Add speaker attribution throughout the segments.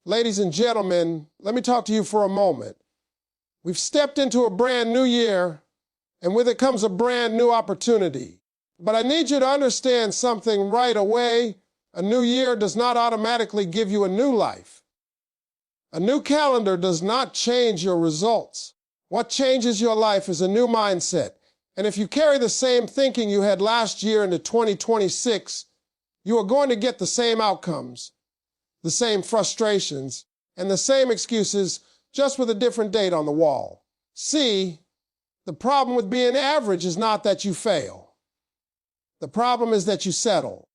Speaker 1: Ladies and gentlemen, let me talk to you for a moment. We've stepped into a brand new year, and with it comes a brand new opportunity. But I need you to understand something right away. A new year does not automatically give you a new life. A new calendar does not change your results. What changes your life is a new mindset. And if you carry the same thinking you had last year into 2026, you are going to get the same outcomes, the same frustrations, and the same excuses, just with a different date on the wall. See, the problem with being average is not that you fail. The problem is that you settle.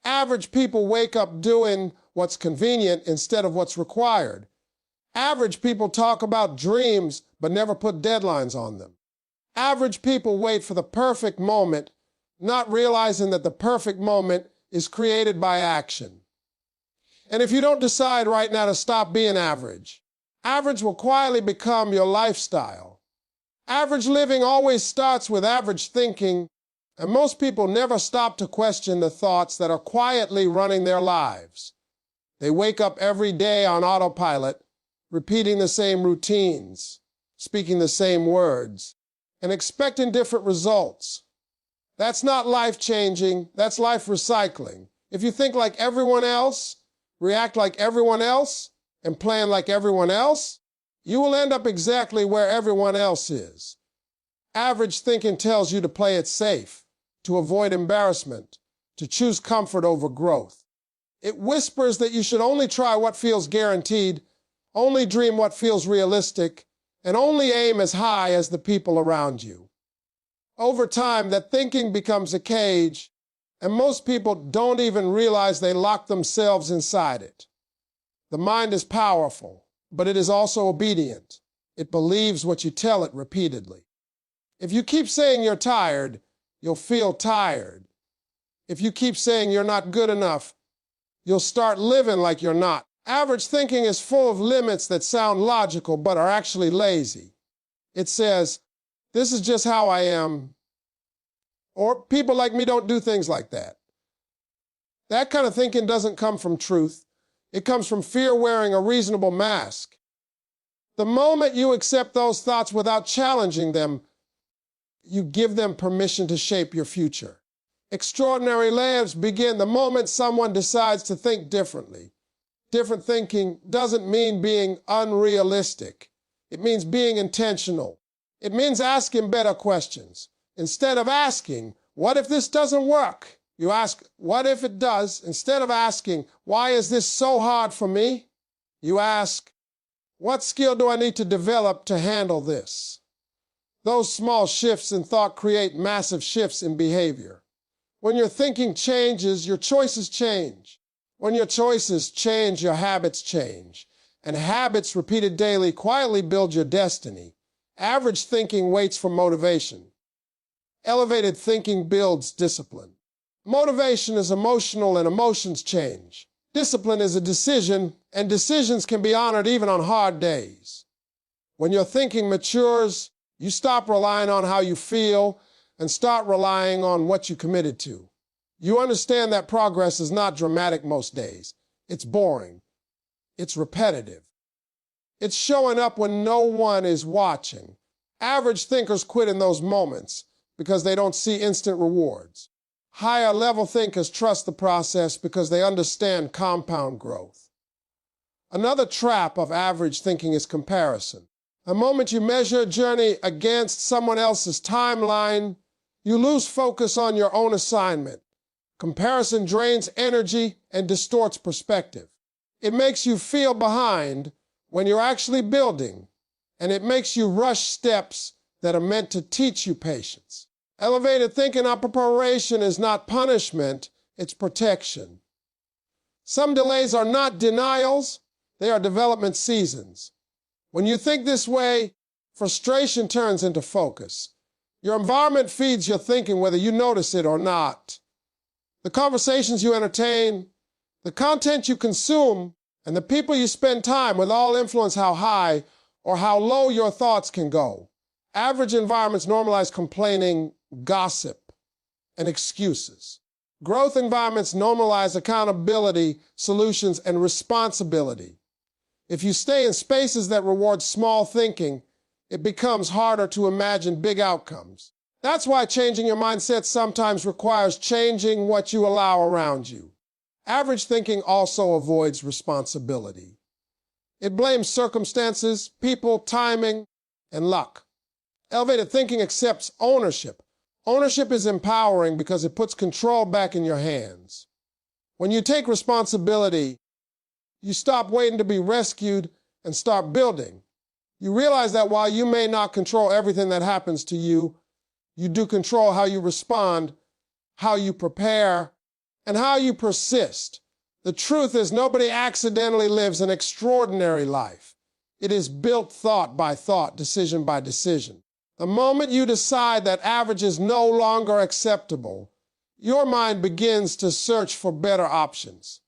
Speaker 1: Average people wake up doing what's convenient instead of what's required. Average people talk about dreams but never put deadlines on them. Average people wait for the perfect moment, not realizing that the perfect moment is created by action. And if you don't decide right now to stop being average, average will quietly become your lifestyle. Average living always starts with average thinking, and most people never stop to question the thoughts that are quietly running their lives. They wake up every day on autopilot, repeating the same routines, speaking the same words, and expecting different results. That's not life-changing, that's life recycling. If you think like everyone else, react like everyone else, and plan like everyone else, you will end up exactly where everyone else is. Average thinking tells you to play it safe, to avoid embarrassment, to choose comfort over growth. It whispers that you should only try what feels guaranteed, only dream what feels realistic, and only aim as high as the people around you. Over time, that thinking becomes a cage, and most people don't even realize they lock themselves inside it. The mind is powerful, but it is also obedient. It believes what you tell it repeatedly. If you keep saying you're tired, you'll feel tired. If you keep saying you're not good enough, you'll start living like you're not. Average thinking is full of limits that sound logical but are actually lazy. It says, this is just how I am, or people like me don't do things like that. That kind of thinking doesn't come from truth. It comes from fear wearing a reasonable mask. The moment you accept those thoughts without challenging them, you give them permission to shape your future. Extraordinary lives begin the moment someone decides to think differently. Different thinking doesn't mean being unrealistic. It means being intentional. It means asking better questions. Instead of asking, what if this doesn't work? You ask, what if it does? Instead of asking, why is this so hard for me? You ask, what skill do I need to develop to handle this? Those small shifts in thought create massive shifts in behavior. When your thinking changes, your choices change. When your choices change, your habits change. And habits repeated daily quietly build your destiny. Average thinking waits for motivation. Elevated thinking builds discipline. Motivation is emotional and emotions change. Discipline is a decision, and decisions can be honored even on hard days. When your thinking matures, you stop relying on how you feel and start relying on what you committed to. You understand that progress is not dramatic most days. It's boring. It's repetitive. It's showing up when no one is watching. Average thinkers quit in those moments because they don't see instant rewards. Higher level thinkers trust the process because they understand compound growth. Another trap of average thinking is comparison. The moment you measure a journey against someone else's timeline, you lose focus on your own assignment. Comparison drains energy and distorts perspective. It makes you feel behind when you're actually building, and it makes you rush steps that are meant to teach you patience. Elevated thinking on preparation is not punishment, it's protection. Some delays are not denials, they are development seasons. When you think this way, frustration turns into focus. Your environment feeds your thinking whether you notice it or not. The conversations you entertain, the content you consume, and the people you spend time with all influence how high or how low your thoughts can go. Average environments normalize complaining, gossip, and excuses. Growth environments normalize accountability, solutions, and responsibility. If you stay in spaces that reward small thinking, it becomes harder to imagine big outcomes. That's why changing your mindset sometimes requires changing what you allow around you. Average thinking also avoids responsibility. It blames circumstances, people, timing, and luck. Elevated thinking accepts ownership. Ownership is empowering because it puts control back in your hands. When you take responsibility, you stop waiting to be rescued and start building. You realize that while you may not control everything that happens to you, you do control how you respond, how you prepare, and how you persist. The truth is, nobody accidentally lives an extraordinary life. It is built thought by thought, decision by decision. The moment you decide that average is no longer acceptable, your mind begins to search for better options.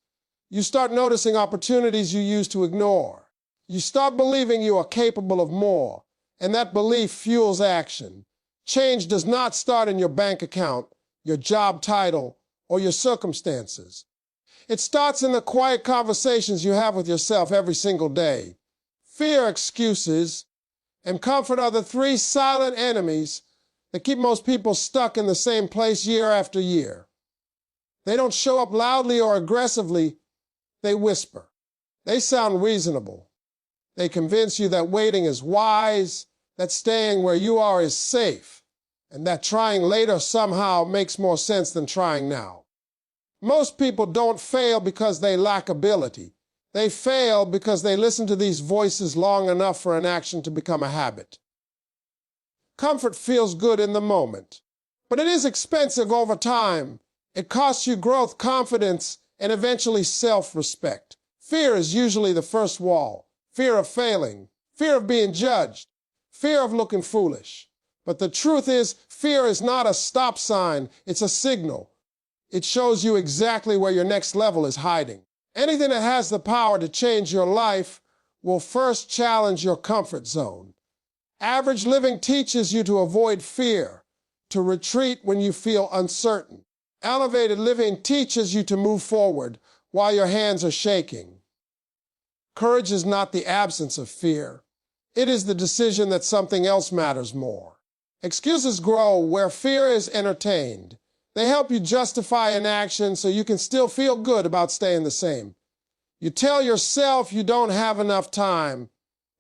Speaker 1: You start noticing opportunities you used to ignore. You start believing you are capable of more, and that belief fuels action. Change does not start in your bank account, your job title, or your circumstances. It starts in the quiet conversations you have with yourself every single day. Fear, excuses, and comfort are the three silent enemies that keep most people stuck in the same place year after year. They don't show up loudly or aggressively, they whisper. They sound reasonable. They convince you that waiting is wise, that staying where you are is safe, and that trying later somehow makes more sense than trying now. Most people don't fail because they lack ability. They fail because they listen to these voices long enough for an action to become a habit. Comfort feels good in the moment, but it is expensive over time. It costs you growth, confidence, and eventually self-respect. Fear is usually the first wall. Fear of failing, fear of being judged, fear of looking foolish. But the truth is, fear is not a stop sign, it's a signal. It shows you exactly where your next level is hiding. Anything that has the power to change your life will first challenge your comfort zone. Average living teaches you to avoid fear, to retreat when you feel uncertain. Elevated living teaches you to move forward while your hands are shaking. Courage is not the absence of fear. It is the decision that something else matters more. Excuses grow where fear is entertained. They help you justify inaction so you can still feel good about staying the same. You tell yourself you don't have enough time,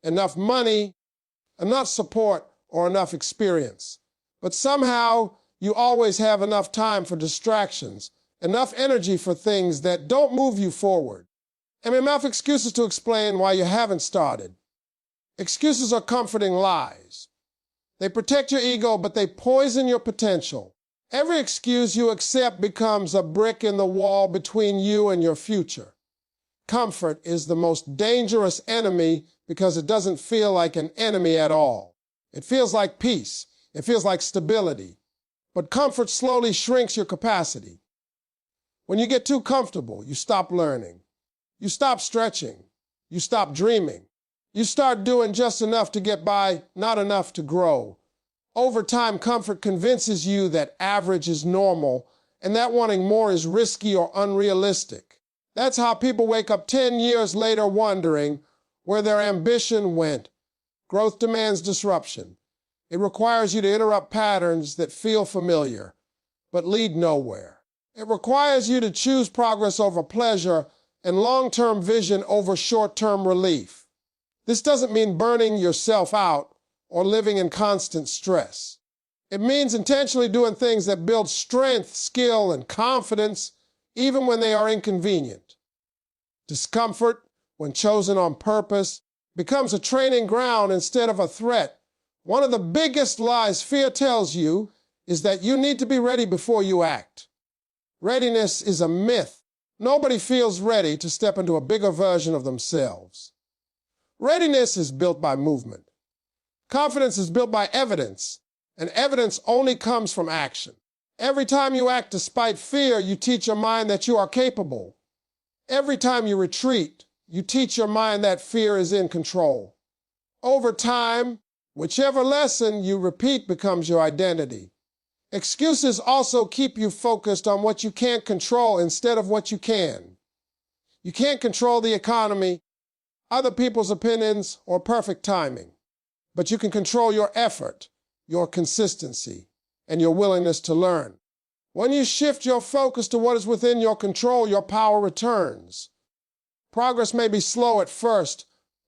Speaker 1: enough money, enough support, or enough experience. But somehow you always have enough time for distractions, enough energy for things that don't move you forward, and enough excuses to explain why you haven't started. Excuses are comforting lies. They protect your ego, but they poison your potential. Every excuse you accept becomes a brick in the wall between you and your future. Comfort is the most dangerous enemy because it doesn't feel like an enemy at all. It feels like peace. It feels like stability. But comfort slowly shrinks your capacity. When you get too comfortable, you stop learning. You stop stretching. You stop dreaming. You start doing just enough to get by, not enough to grow. Over time, comfort convinces you that average is normal and that wanting more is risky or unrealistic. That's how people wake up 10 years later wondering where their ambition went. Growth demands disruption. It requires you to interrupt patterns that feel familiar but lead nowhere. It requires you to choose progress over pleasure and long-term vision over short-term relief. This doesn't mean burning yourself out or living in constant stress. It means intentionally doing things that build strength, skill, and confidence, even when they are inconvenient. Discomfort, when chosen on purpose, becomes a training ground instead of a threat. One of the biggest lies fear tells you is that you need to be ready before you act. Readiness is a myth. Nobody feels ready to step into a bigger version of themselves. Readiness is built by movement. Confidence is built by evidence, and evidence only comes from action. Every time you act despite fear, you teach your mind that you are capable. Every time you retreat, you teach your mind that fear is in control. Over time, whichever lesson you repeat becomes your identity. Excuses also keep you focused on what you can't control instead of what you can. You can't control the economy. other people's opinions, or perfect timing. But you can control your effort, your consistency, and your willingness to learn. When you shift your focus to what is within your control, your power returns. Progress may be slow at first,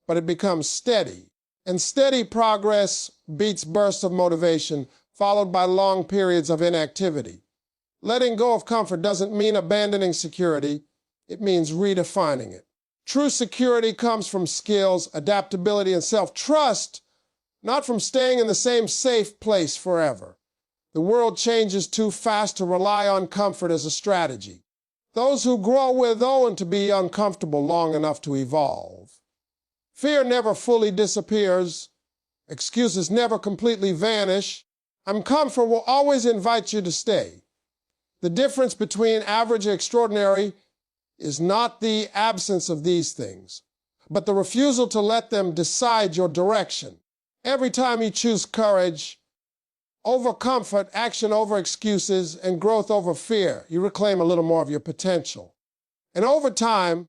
Speaker 1: but it becomes steady. And steady progress beats bursts of motivation, followed by long periods of inactivity. Letting go of comfort doesn't mean abandoning security. It means redefining it. True security comes from skills, adaptability, and self-trust, not from staying in the same safe place forever. The world changes too fast to rely on comfort as a strategy. Those who grow with own to be uncomfortable long enough to evolve. Fear never fully disappears. Excuses never completely vanish. Comfort will always invite you to stay. The difference between average and extraordinary is not the absence of these things, but the refusal to let them decide your direction. Every time you choose courage over comfort, action over excuses, and growth over fear, you reclaim a little more of your potential. And over time,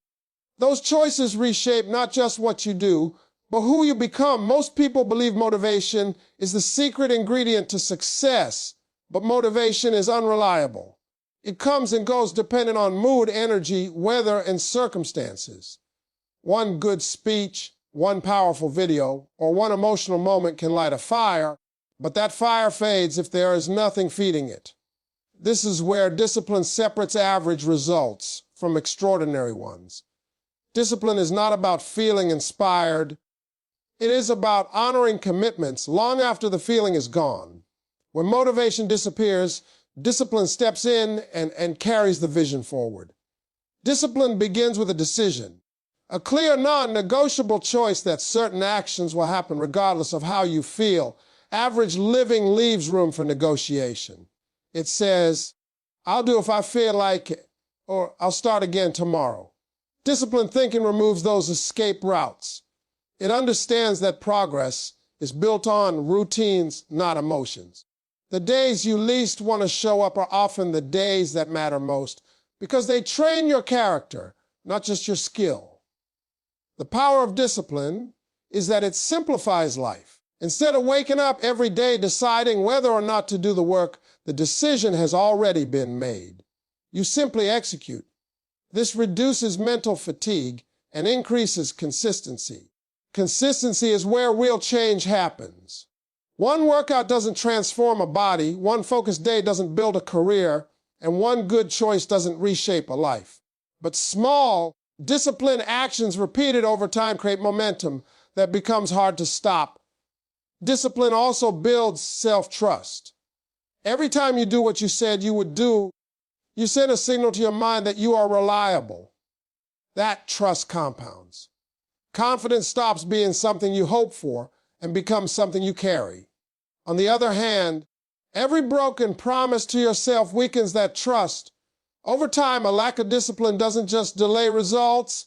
Speaker 1: those choices reshape not just what you do, but who you become. Most people believe motivation is the secret ingredient to success, but motivation is unreliable. It comes and goes depending on mood, energy, weather, and circumstances. One good speech, one powerful video, or one emotional moment can light a fire, but that fire fades if there is nothing feeding it. This is where discipline separates average results from extraordinary ones. Discipline is not about feeling inspired. It is about honoring commitments long after the feeling is gone. When motivation disappears, discipline steps in and carries the vision forward. Discipline begins with a decision, a clear, non-negotiable choice that certain actions will happen regardless of how you feel. Average living leaves room for negotiation. It says, I'll do if I feel like it, or I'll start again tomorrow. Disciplined thinking removes those escape routes. It understands that progress is built on routines, not emotions. The days you least want to show up are often the days that matter most because they train your character, not just your skill. The power of discipline is that it simplifies life. Instead of waking up every day deciding whether or not to do the work, the decision has already been made. You simply execute. This reduces mental fatigue and increases consistency. Consistency is where real change happens. One workout doesn't transform a body, one focused day doesn't build a career, and one good choice doesn't reshape a life. But small, disciplined actions repeated over time create momentum that becomes hard to stop. Discipline also builds self-trust. Every time you do what you said you would do, you send a signal to your mind that you are reliable. That trust compounds. Confidence stops being something you hope for and becomes something you carry. On the other hand, every broken promise to yourself weakens that trust. Over time, a lack of discipline doesn't just delay results,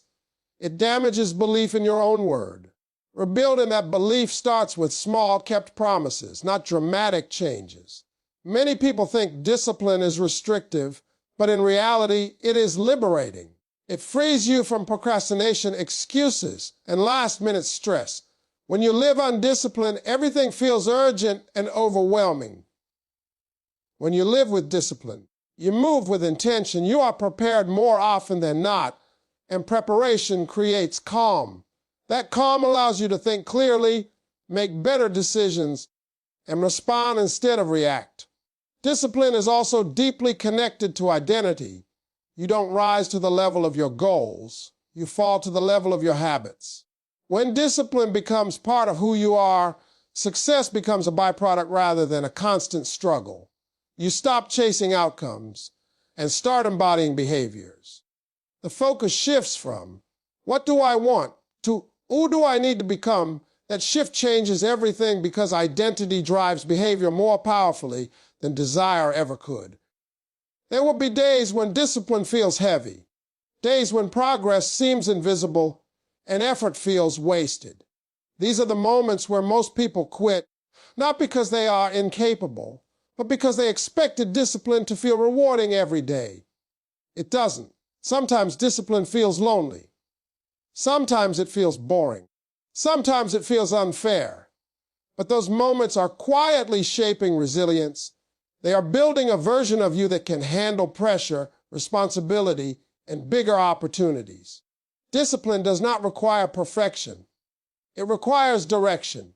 Speaker 1: it damages belief in your own word. Rebuilding that belief starts with small, kept promises, not dramatic changes. Many people think discipline is restrictive, but in reality, it is liberating. It frees you from procrastination, excuses, and last-minute stress. When you live undisciplined, everything feels urgent and overwhelming. When you live with discipline, you move with intention, you are prepared more often than not, and preparation creates calm. That calm allows you to think clearly, make better decisions, and respond instead of react. Discipline is also deeply connected to identity. You don't rise to the level of your goals. You fall to the level of your habits. When discipline becomes part of who you are, success becomes a byproduct rather than a constant struggle. You stop chasing outcomes and start embodying behaviors. The focus shifts from, what do I want, to who do I need to become? That shift changes everything because identity drives behavior more powerfully than desire ever could. There will be days when discipline feels heavy, days when progress seems invisible and effort feels wasted. These are the moments where most people quit, not because they are incapable, but because they expected discipline to feel rewarding every day. It doesn't. Sometimes discipline feels lonely. Sometimes it feels boring. Sometimes it feels unfair. But those moments are quietly shaping resilience. They are building a version of you that can handle pressure, responsibility, and bigger opportunities. Discipline does not require perfection. It requires direction.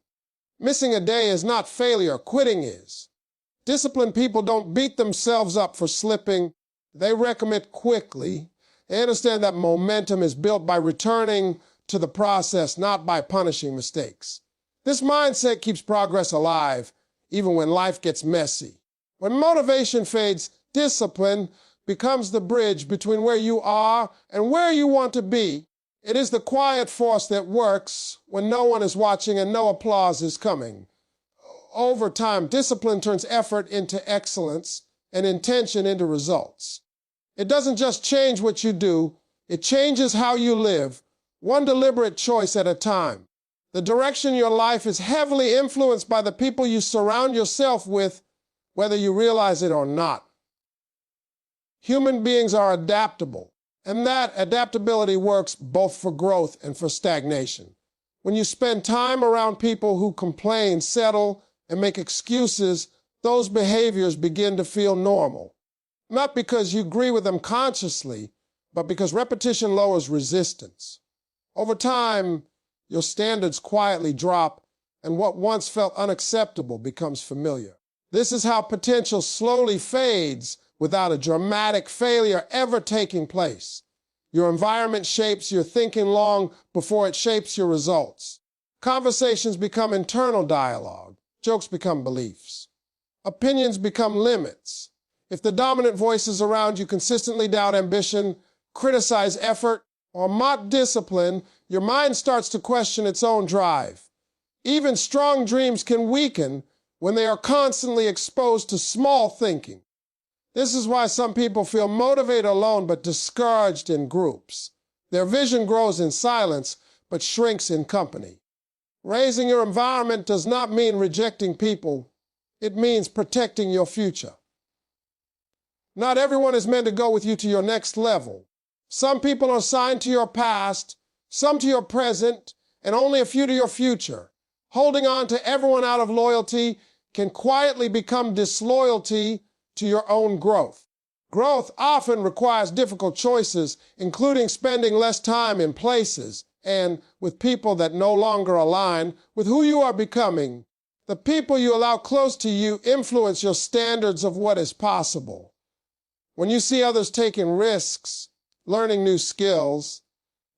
Speaker 1: Missing a day is not failure, quitting is. Disciplined people don't beat themselves up for slipping. They recommit quickly. They understand that momentum is built by returning to the process, not by punishing mistakes. This mindset keeps progress alive, even when life gets messy. When motivation fades, discipline becomes the bridge between where you are and where you want to be. It is the quiet force that works when no one is watching and no applause is coming. Over time, discipline turns effort into excellence and intention into results. It doesn't just change what you do, it changes how you live, one deliberate choice at a time. The direction of your life is heavily influenced by the people you surround yourself with, whether you realize it or not. Human beings are adaptable, and that adaptability works both for growth and for stagnation. When you spend time around people who complain, settle, and make excuses, those behaviors begin to feel normal. Not because you agree with them consciously, but because repetition lowers resistance. Over time, your standards quietly drop, and what once felt unacceptable becomes familiar. This is how potential slowly fades without a dramatic failure ever taking place. Your environment shapes your thinking long before it shapes your results. Conversations become internal dialogue. Jokes become beliefs. Opinions become limits. If the dominant voices around you consistently doubt ambition, criticize effort, or mock discipline, your mind starts to question its own drive. Even strong dreams can weaken when they are constantly exposed to small thinking. This is why some people feel motivated alone but discouraged in groups. Their vision grows in silence but shrinks in company. Raising your environment does not mean rejecting people. It means protecting your future. Not everyone is meant to go with you to your next level. Some people are assigned to your past, some to your present, and only a few to your future. Holding on to everyone out of loyalty can quietly become disloyalty to your own growth. Growth often requires difficult choices, including spending less time in places and with people that no longer align with who you are becoming. The people you allow close to you influence your standards of what is possible. When you see others taking risks, learning new skills,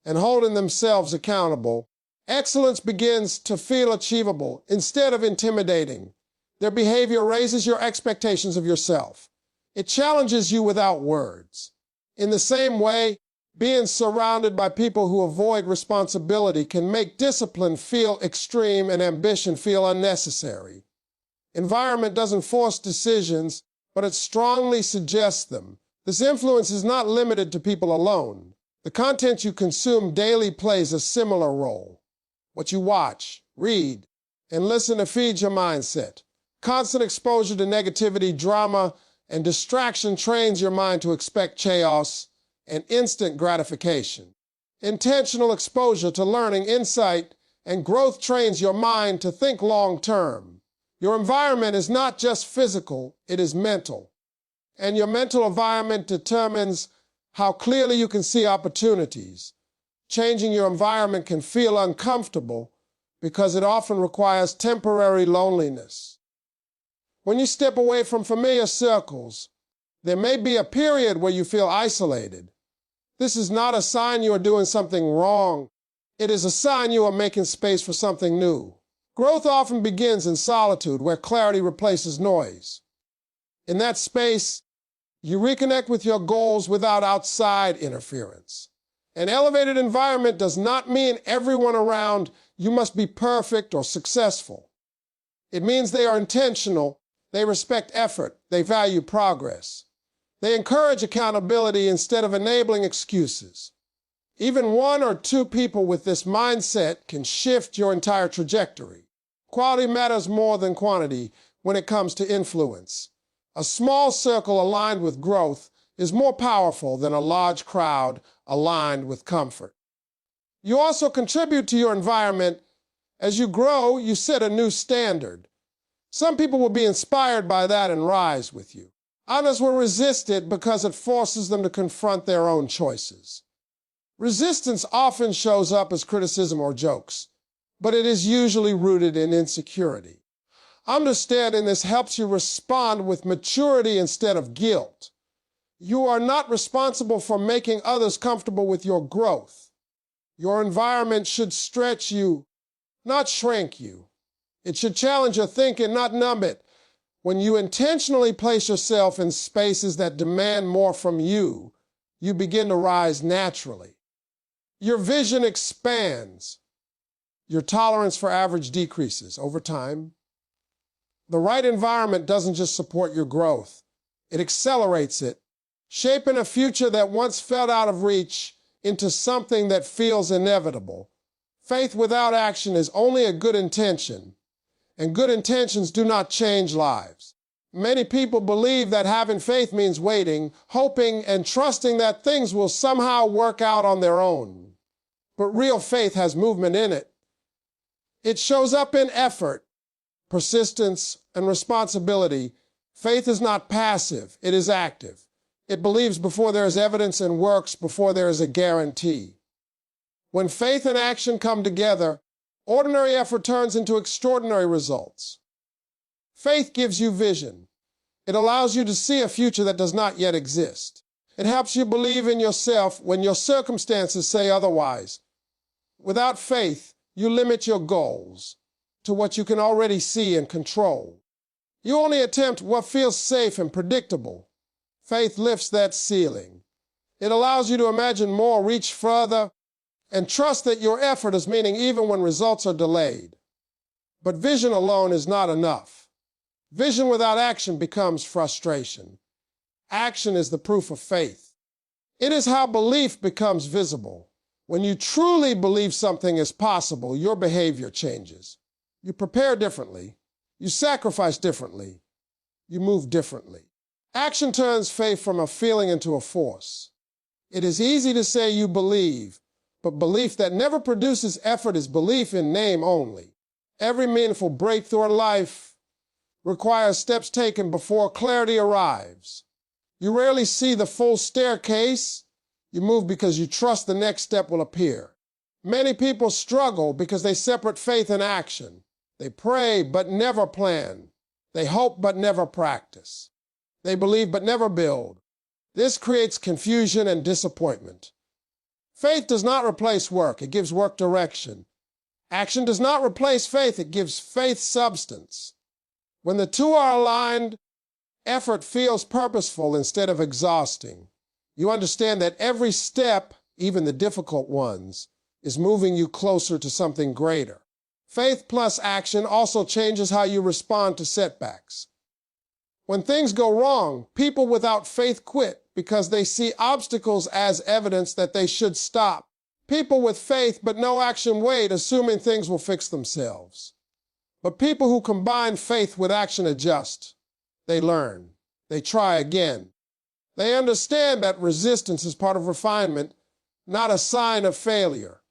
Speaker 1: and holding themselves accountable, excellence begins to feel achievable instead of intimidating. Their behavior raises your expectations of yourself. It challenges you without words. In the same way, being surrounded by people who avoid responsibility can make discipline feel extreme and ambition feel unnecessary. Environment doesn't force decisions, but it strongly suggests them. This influence is not limited to people alone. The content you consume daily plays a similar role. What you watch, read, and listen to feeds your mindset. Constant exposure to negativity, drama, and distraction trains your mind to expect chaos and instant gratification. Intentional exposure to learning, insight, and growth trains your mind to think long-term. Your environment is not just physical, it is mental. And your mental environment determines how clearly you can see opportunities. Changing your environment can feel uncomfortable because it often requires temporary loneliness. When you step away from familiar circles, there may be a period where you feel isolated. This is not a sign you are doing something wrong. It is a sign you are making space for something new. Growth often begins in solitude, where clarity replaces noise. In that space, you reconnect with your goals without outside interference. An elevated environment does not mean everyone around you must be perfect or successful. It means they are intentional, they respect effort, they value progress. They encourage accountability instead of enabling excuses. Even one or two people with this mindset can shift your entire trajectory. Quality matters more than quantity when it comes to influence. A small circle aligned with growth is more powerful than a large crowd aligned with comfort. You also contribute to your environment. As you grow, you set a new standard. Some people will be inspired by that and rise with you. Others will resist it because it forces them to confront their own choices. Resistance often shows up as criticism or jokes, but it is usually rooted in insecurity. Understanding this helps you respond with maturity instead of guilt. You are not responsible for making others comfortable with your growth. Your environment should stretch you, not shrink you. It should challenge your thinking, not numb it. When you intentionally place yourself in spaces that demand more from you, you begin to rise naturally. Your vision expands. Your tolerance for average decreases over time. The right environment doesn't just support your growth, it accelerates it, shaping a future that once felt out of reach into something that feels inevitable. Faith without action is only a good intention, and good intentions do not change lives. Many people believe that having faith means waiting, hoping, and trusting that things will somehow work out on their own. But real faith has movement in it. It shows up in effort, persistence, and responsibility. Faith is not passive, it is active. It believes before there is evidence and works before there is a guarantee. When faith and action come together, ordinary effort turns into extraordinary results. Faith gives you vision. It allows you to see a future that does not yet exist. It helps you believe in yourself when your circumstances say otherwise. Without faith, you limit your goals to what you can already see and control. You only attempt what feels safe and predictable. Faith lifts that ceiling. It allows you to imagine more, reach further, and trust that your effort is meaning even when results are delayed. But vision alone is not enough. Vision without action becomes frustration. Action is the proof of faith. It is how belief becomes visible. When you truly believe something is possible, your behavior changes. You prepare differently. You sacrifice differently. You move differently. Action turns faith from a feeling into a force. It is easy to say you believe, but belief that never produces effort is belief in name only. Every meaningful breakthrough in life requires steps taken before clarity arrives. You rarely see the full staircase. You move because you trust the next step will appear. Many people struggle because they separate faith and action. They pray but never plan. They hope but never practice. They believe but never build. This creates confusion and disappointment. Faith does not replace work, it gives work direction. Action does not replace faith, it gives faith substance. When the two are aligned, effort feels purposeful instead of exhausting. You understand that every step, even the difficult ones, is moving you closer to something greater. Faith plus action also changes how you respond to setbacks. When things go wrong, people without faith quit because they see obstacles as evidence that they should stop. People with faith but no action wait, assuming things will fix themselves. But people who combine faith with action adjust. They learn. They try again. They understand that resistance is part of refinement, not a sign of failure.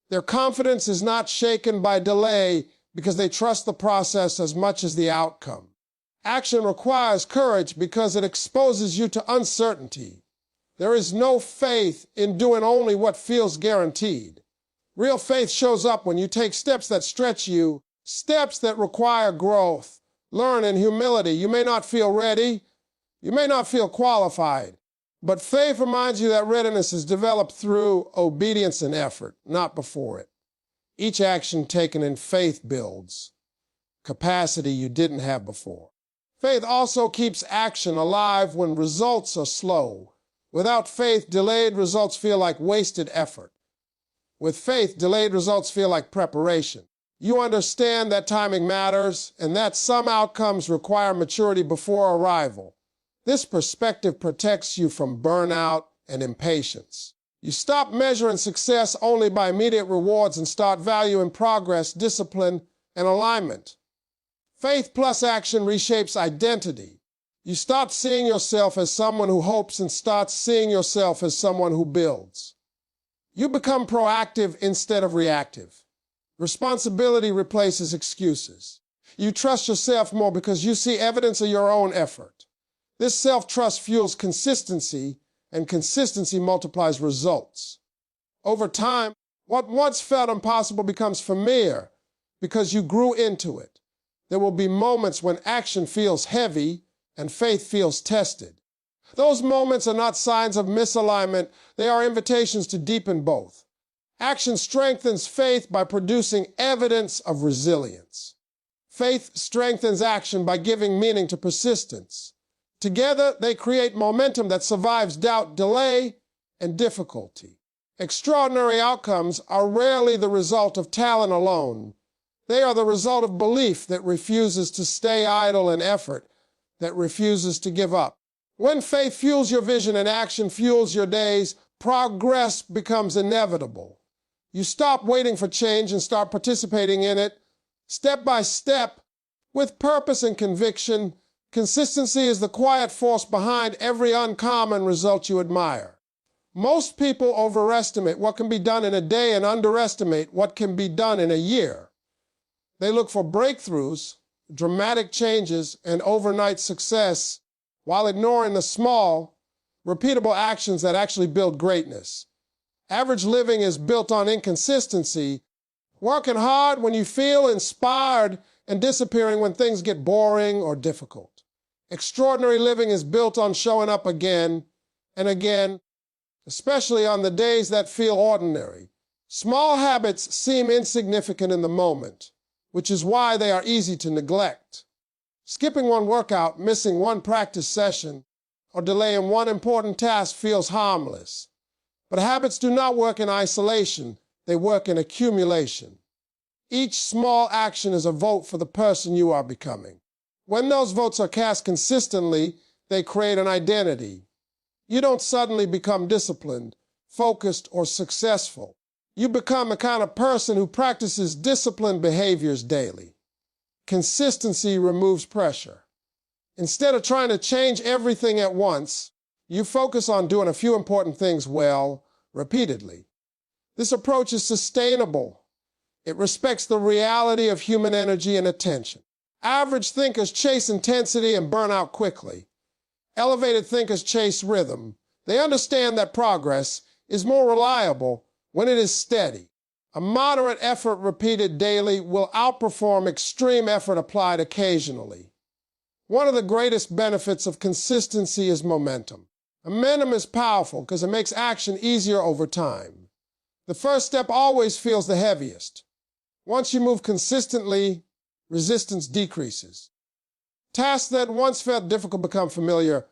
Speaker 1: Their confidence is not shaken by delay because they trust the process as much as the outcome. Action requires courage because it exposes you to uncertainty. There is no faith in doing only what feels guaranteed. Real faith shows up when you take steps that stretch you, steps that require growth. Learn in humility. You may not feel ready. You may not feel qualified. But faith reminds you that readiness is developed through obedience and effort, not before it. Each action taken in faith builds capacity you didn't have before. Faith also keeps action alive when results are slow. Without faith, delayed results feel like wasted effort. With faith, delayed results feel like preparation. You understand that timing matters and that some outcomes require maturity before arrival. This perspective protects you from burnout and impatience. You stop measuring success only by immediate rewards and start valuing progress, discipline, and alignment. Faith plus action reshapes identity. You stop seeing yourself as someone who hopes and start seeing yourself as someone who builds. You become proactive instead of reactive. Responsibility replaces excuses. You trust yourself more because you see evidence of your own effort. This self-trust fuels consistency, and consistency multiplies results. Over time, what once felt impossible becomes familiar because you grew into it. There will be moments when action feels heavy and faith feels tested. Those moments are not signs of misalignment, they are invitations to deepen both. Action strengthens faith by producing evidence of resilience. Faith strengthens action by giving meaning to persistence. Together, they create momentum that survives doubt, delay, and difficulty. Extraordinary outcomes are rarely the result of talent alone. They are the result of belief that refuses to stay idle and effort that refuses to give up. When faith fuels your vision and action fuels your days, progress becomes inevitable. You stop waiting for change and start participating in it, step by step, with purpose and conviction. Consistency is the quiet force behind every uncommon result you admire. Most people overestimate what can be done in a day and underestimate what can be done in a year. They look for breakthroughs, dramatic changes, and overnight success while ignoring the small, repeatable actions that actually build greatness. Average living is built on inconsistency, working hard when you feel inspired and disappearing when things get boring or difficult. Extraordinary living is built on showing up again and again, especially on the days that feel ordinary. Small habits seem insignificant in the moment, which is why they are easy to neglect. Skipping one workout, missing one practice session, or delaying one important task feels harmless. But habits do not work in isolation, they work in accumulation. Each small action is a vote for the person you are becoming. When those votes are cast consistently, they create an identity. You don't suddenly become disciplined, focused, or successful. You become a kind of person who practices disciplined behaviors daily. Consistency removes pressure. Instead of trying to change everything at once, you focus on doing a few important things well, repeatedly. This approach is sustainable. It respects the reality of human energy and attention. Average thinkers chase intensity and burn out quickly. Elevated thinkers chase rhythm. They understand that progress is more reliable when it is steady. A moderate effort repeated daily will outperform extreme effort applied occasionally. One of the greatest benefits of consistency is momentum. Momentum is powerful because it makes action easier over time. The first step always feels the heaviest. Once you move consistently, resistance decreases. Tasks that once felt difficult become familiar.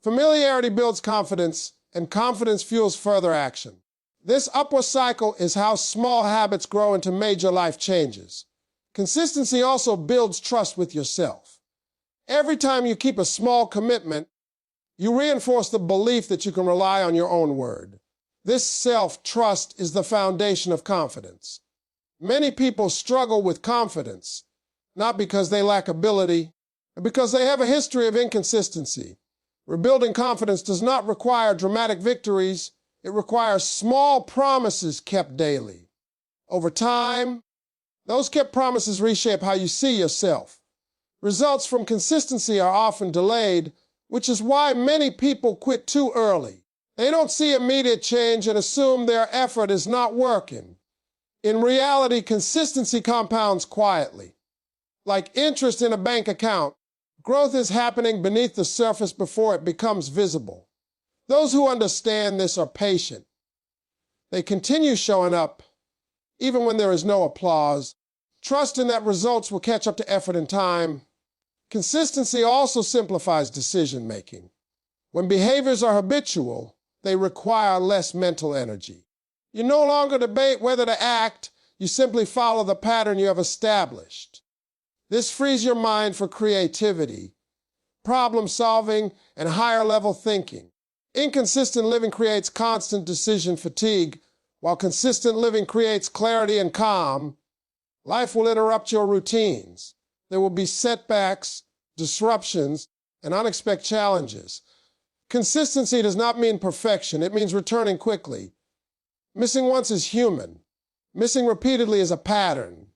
Speaker 1: Familiarity builds confidence, and confidence fuels further action. This upward cycle is how small habits grow into major life changes. Consistency also builds trust with yourself. Every time you keep a small commitment, you reinforce the belief that you can rely on your own word. This self-trust is the foundation of confidence. Many people struggle with confidence, not because they lack ability, but because they have a history of inconsistency. Rebuilding confidence does not require dramatic victories. It requires small promises kept daily. Over time, those kept promises reshape how you see yourself. Results from consistency are often delayed, which is why many people quit too early. They don't see immediate change and assume their effort is not working. In reality, consistency compounds quietly. Like interest in a bank account, growth is happening beneath the surface before it becomes visible. Those who understand this are patient. They continue showing up, even when there is no applause, trusting that results will catch up to effort in time. Consistency also simplifies decision-making. When behaviors are habitual, they require less mental energy. You no longer debate whether to act, you simply follow the pattern you have established. This frees your mind for creativity, problem-solving, and higher-level thinking. Inconsistent living creates constant decision fatigue, while consistent living creates clarity and calm. Life will interrupt your routines. There will be setbacks, disruptions, and unexpected challenges. Consistency does not mean perfection. It means returning quickly. Missing once is human. Missing repeatedly is a pattern.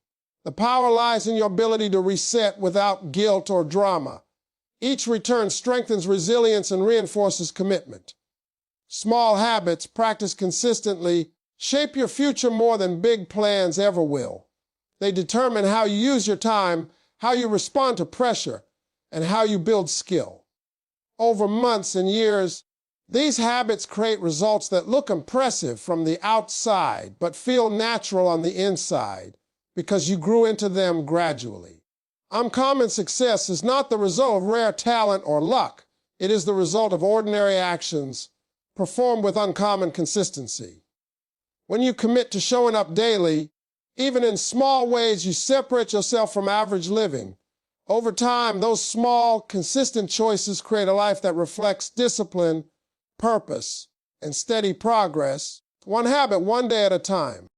Speaker 1: The power lies in your ability to reset without guilt or drama. Each return strengthens resilience and reinforces commitment. Small habits, practiced consistently, shape your future more than big plans ever will. They determine how you use your time, how you respond to pressure, and how you build skill. Over months and years, these habits create results that look impressive from the outside, but feel natural on the inside, because you grew into them gradually. Uncommon success is not the result of rare talent or luck. It is the result of ordinary actions performed with uncommon consistency. When you commit to showing up daily, even in small ways, you separate yourself from average living. Over time, those small, consistent choices create a life that reflects discipline, purpose, and steady progress, one habit, one day at a time.